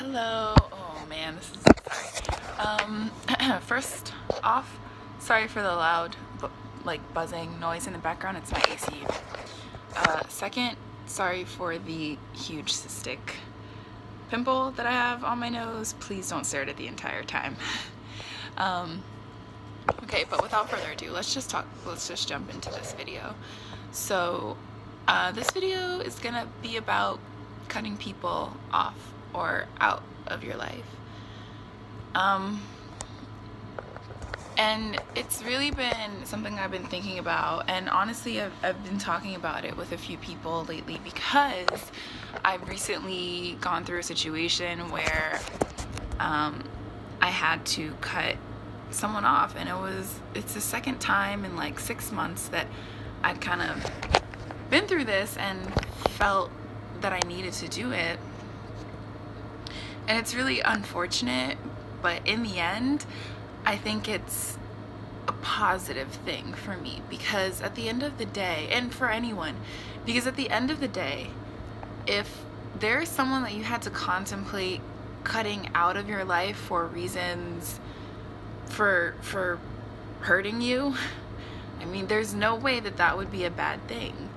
Hello. Oh man, this is first off, sorry for the loud buzzing noise in the background. It's my AC. Second, sorry for the huge cystic pimple that I have on my nose. Please don't stare at it the entire time. Okay, but without further ado, let's just jump into this video. So this video is gonna be about cutting people off or out of your life. And it's really been something I've been thinking about, and honestly I've been talking about it with a few people lately because I've recently gone through a situation where I had to cut someone off, and it's the second time in like 6 months that I'd kind of been through this and felt that I needed to do it. And it's really unfortunate, but in the end, I think it's a positive thing for me, because at the end of the day, and for anyone, because at the end of the day, if there's someone that you had to contemplate cutting out of your life for reasons for hurting you, I mean, there's no way that that would be a bad thing,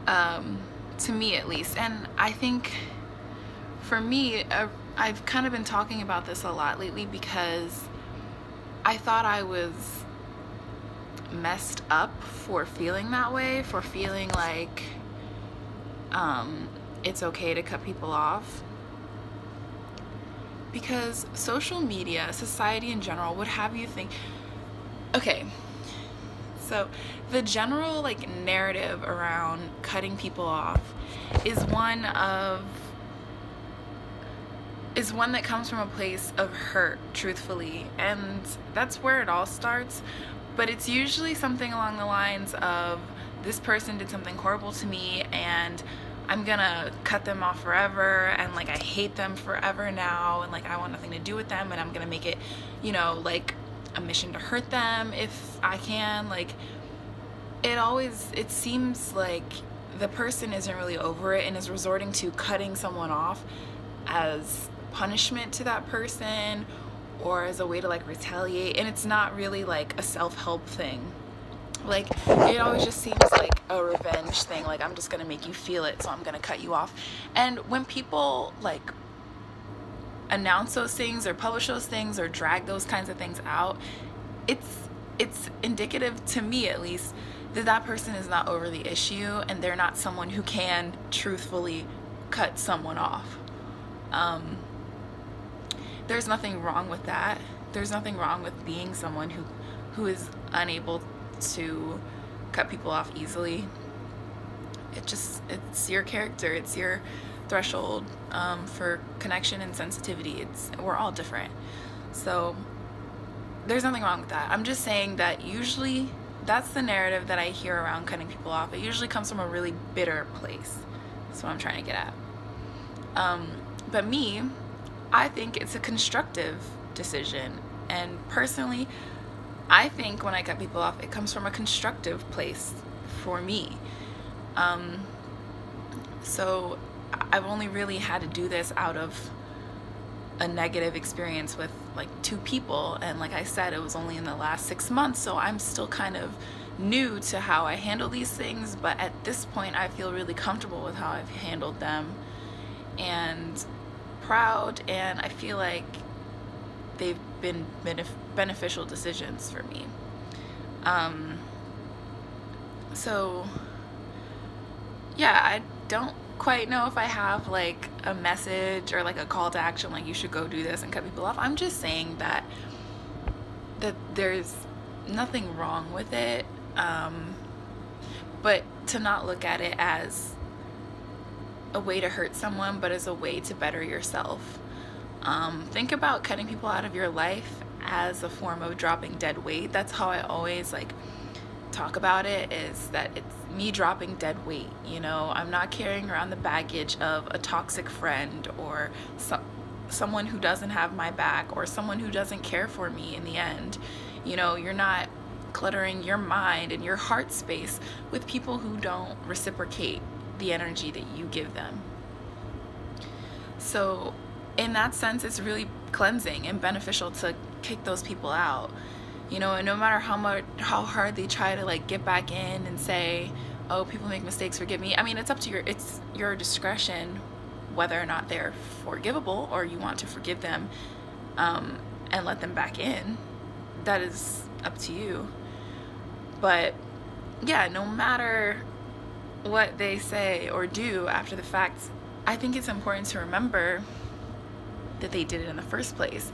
to me at least. And I think for me, I've kind of been talking about this a lot lately because I thought I was messed up for feeling that way, for feeling like it's okay to cut people off. Because social media, society in general, would have you think, okay, so the general narrative around cutting people off is one that comes from a place of hurt, truthfully, and that's where it all starts. But it's usually something along the lines of, this person did something horrible to me and I'm gonna cut them off forever, and I hate them forever now, and I want nothing to do with them, and I'm gonna make it, a mission to hurt them if I can. It seems like the person isn't really over it and is resorting to cutting someone off as punishment to that person or as a way to retaliate, and it's not really a self-help thing. It always just seems like a revenge thing, I'm just gonna make you feel it, so I'm gonna cut you off. And when people announce those things or publish those things or drag those kinds of things out, it's indicative, to me at least, that that person is not over the issue and they're not someone who can truthfully cut someone off. There's nothing wrong with that. There's nothing wrong with being someone who is unable to cut people off easily. It's your character, it's your threshold for connection and sensitivity. We're all different, so there's nothing wrong with that. I'm just saying that usually that's the narrative that I hear around cutting people off. It usually comes from a really bitter place. That's what I'm trying to get at. But me, I think it's a constructive decision, and personally, I think when I cut people off, it comes from a constructive place for me. So I've only really had to do this out of a negative experience with 2 people, and like I said, it was only in the last 6 months, so I'm still kind of new to how I handle these things, but at this point I feel really comfortable with how I've handled them and proud, and I feel like they've been beneficial decisions for me. So yeah, I don't quite know if I have a message or a call to action, you should go do this and cut people off. I'm just saying that there's nothing wrong with it, but to not look at it as a way to hurt someone, but as a way to better yourself. Think about cutting people out of your life as a form of dropping dead weight. That's how I always talk about it, is that it's me dropping dead weight. I'm not carrying around the baggage of a toxic friend or someone who doesn't have my back or someone who doesn't care for me in the end. You're not cluttering your mind and your heart space with people who don't reciprocate the energy that you give them. So in that sense, it's really cleansing and beneficial to kick those people out. You know, and no matter how hard they try to like get back in and say, oh, people make mistakes, forgive me. I mean, it's your discretion whether or not they're forgivable or you want to forgive them and let them back in. That is up to you. But yeah, no matter what they say or do after the fact, I think it's important to remember that they did it in the first place.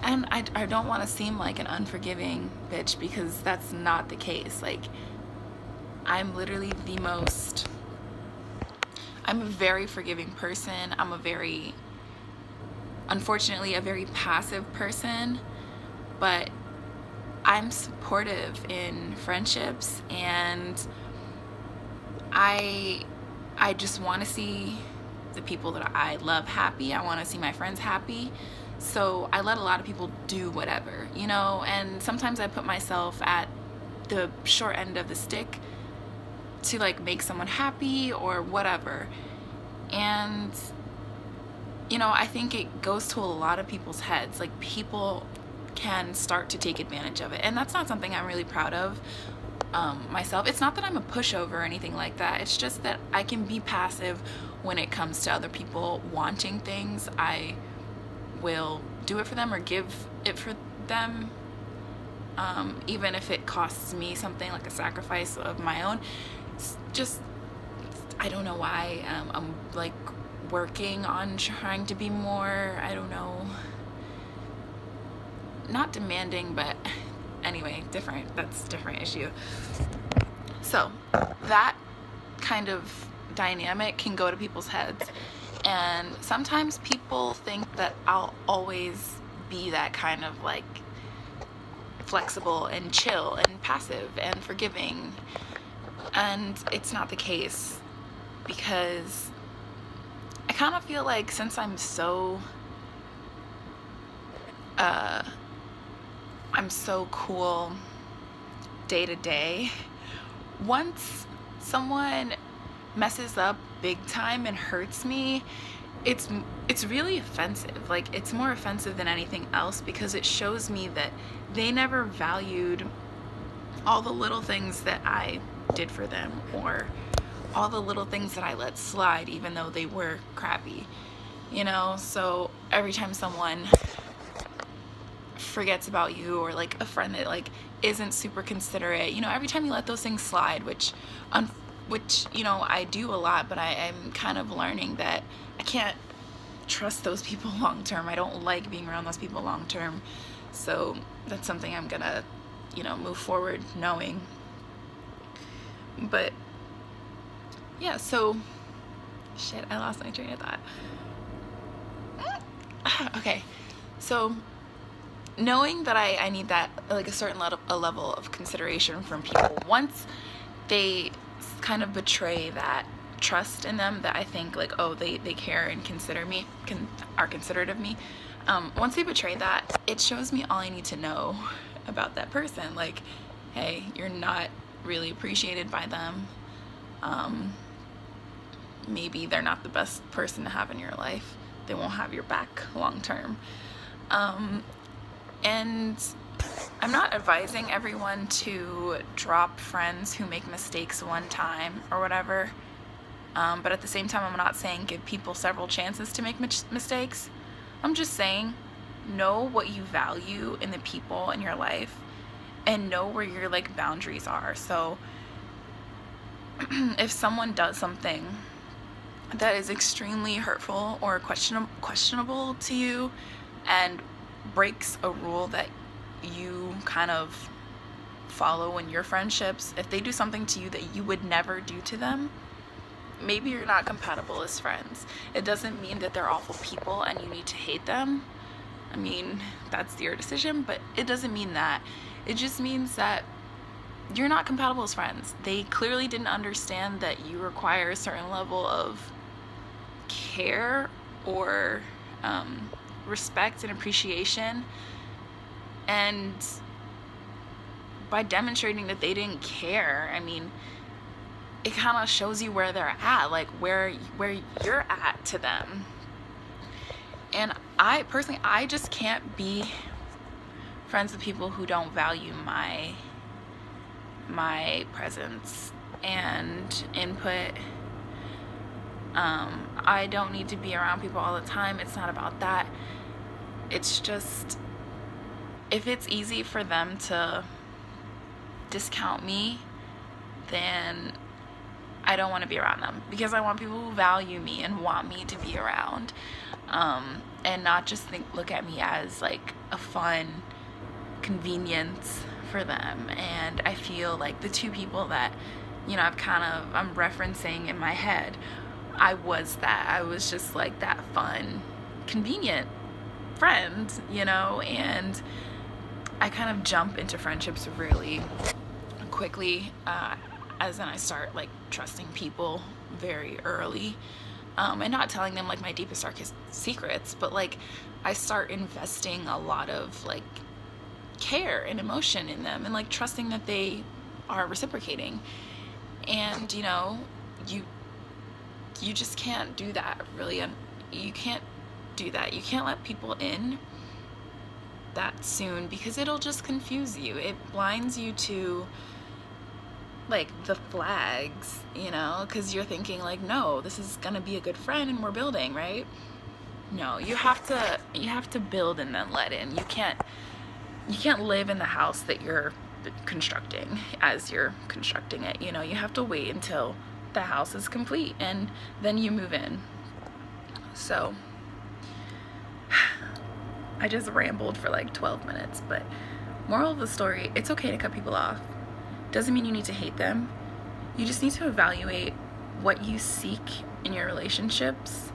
And I don't want to seem like an unforgiving bitch, because that's not the case. Like, I'm literally I'm a very forgiving person. I'm unfortunately, a very passive person, but I'm supportive in friendships, and I just want to see the people that I love happy. I want to see my friends happy. So I let a lot of people do whatever, you know, and sometimes I put myself at the short end of the stick to like make someone happy or whatever. And, you know, I think it goes to a lot of people's heads. Like, people can start to take advantage of it. And that's not something I'm really proud of myself. It's not that I'm a pushover or anything like that. It's just that I can be passive when it comes to other people wanting things. I will do it for them or give it for them, even if it costs me something, like a sacrifice of my own. It's just, I don't know why. I'm like working on trying to be more, I don't know, not demanding, but anyway, that's a different issue. So that kind of dynamic can go to people's heads. And sometimes people think that I'll always be that kind of like flexible and chill and passive and forgiving. And it's not the case, because I kind of feel like since I'm so cool day to day, once someone messes up big time and hurts me, it's really offensive. Like, it's more offensive than anything else, because it shows me that they never valued all the little things that I did for them, or all the little things that I let slide even though they were crappy, you know. So every time someone forgets about you, or like a friend that like isn't super considerate, you know, every time you let those things slide, which you know, I do a lot, but I'm kind of learning that I can't trust those people long term. I don't like being around those people long term. So that's something I'm gonna, you know, move forward knowing. But yeah, so shit, I lost my train of thought. Okay, so knowing that I need that, like, a certain level of consideration from people, once they kind of betray that trust in them, that I think like, oh, they care and consider me, are considerate of me, once they betray that, it shows me all I need to know about that person. Like, hey, you're not really appreciated by them. Maybe they're not the best person to have in your life. They won't have your back long term. And I'm not advising everyone to drop friends who make mistakes one time or whatever. But at the same time, I'm not saying give people several chances to make mistakes. I'm just saying, know what you value in the people in your life, and know where your like boundaries are. So if someone does something that is extremely hurtful or questionable to you, and breaks a rule that you kind of follow in your friendships, if they do something to you that you would never do to them, maybe you're not compatible as friends. It doesn't mean that they're awful people and you need to hate them. I mean, that's your decision, but it doesn't mean that. It just means that you're not compatible as friends. They clearly didn't understand that you require a certain level of care or respect and appreciation, and by demonstrating that they didn't care, I mean, it kind of shows you where they're at, like where you're at to them. And I personally, I just can't be friends with people who don't value my presence and input. I don't need to be around people all the time. It's not about that. It's just, if it's easy for them to discount me, then I don't want to be around them, because I want people who value me and want me to be around, and not just look at me as like a fun convenience for them. And I feel like the two people that, you know, I'm referencing in my head, I was just like that fun, convenient friend, you know, and I kind of jump into friendships really quickly, as in I start like trusting people very early, and not telling them like my deepest, darkest secrets, but like I start investing a lot of like care and emotion in them, and like trusting that they are reciprocating. And you know, you just can't do that, really. You can't do that. You can't let people in that soon, because it'll just confuse you. It blinds you to like the flags, you know, because you're thinking like, no, this is gonna be a good friend and we're building, right? No, you have to build and then let in. You can't live in the house that you're constructing as you're constructing it, you know. You have to wait until the house is complete and then you move in. So I just rambled for like 12 minutes, but moral of the story, it's okay to cut people off. Doesn't mean you need to hate them. You just need to evaluate what you seek in your relationships.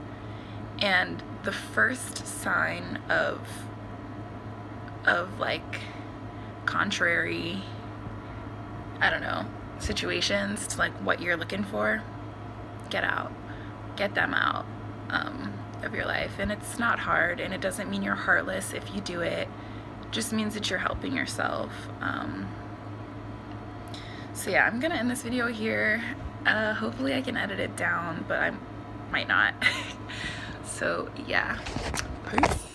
And the first sign of like contrary, I don't know, situations to like what you're looking for, get them out of your life. And it's not hard, and it doesn't mean you're heartless if you do it. It just means that you're helping yourself. So yeah, I'm gonna end this video here. Hopefully I can edit it down, but I might not. So yeah, peace.